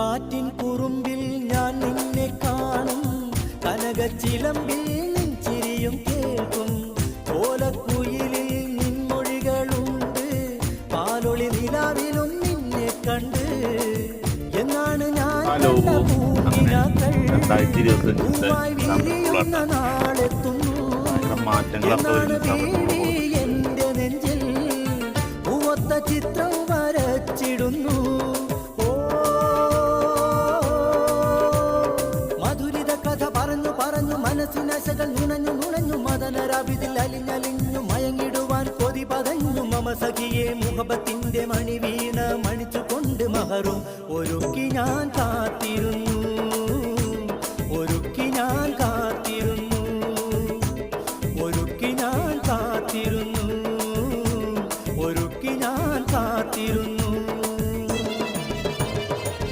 കാറ്റിൻ കുറുമ്പിൽ ഞാൻ നിന്നെ കാണും, കനകച്ചിലമ്പിൽ നിൻ ചിരിയും കേൾക്കും, ഓലക്കുയിലിൽ നിൻമൊഴികളുണ്ട്, പാലൊളി നിലാവിലും നിന്നെ കണ്ട്. എന്നാണ് ഞാൻ കണ്ട പൂങ്കിനാക്കൾ പൂവായി വിരിയുന്ന നാളെത്തുന്നു. എന്നാണ് ബീവി എന്റെ നെഞ്ചിൽ പൂവത്ത ചിത്രം വരച്ചിടുന്നു. പറഞ്ഞു മനസ്സിനശകൾ നുണഞ്ഞു നുണഞ്ഞു, മദനരാവിതിൽ അലിഞ്ഞലിഞ്ഞു മയങ്ങിടുവാൻ കൊതി പതഞ്ഞു. മമ സഖിയെ മുഹബത്തിന്റെ മണി വീണ മണിച്ചുകൊണ്ട് മഹറും ഒരുക്കി ഞാൻ കാത്തിരുന്നു.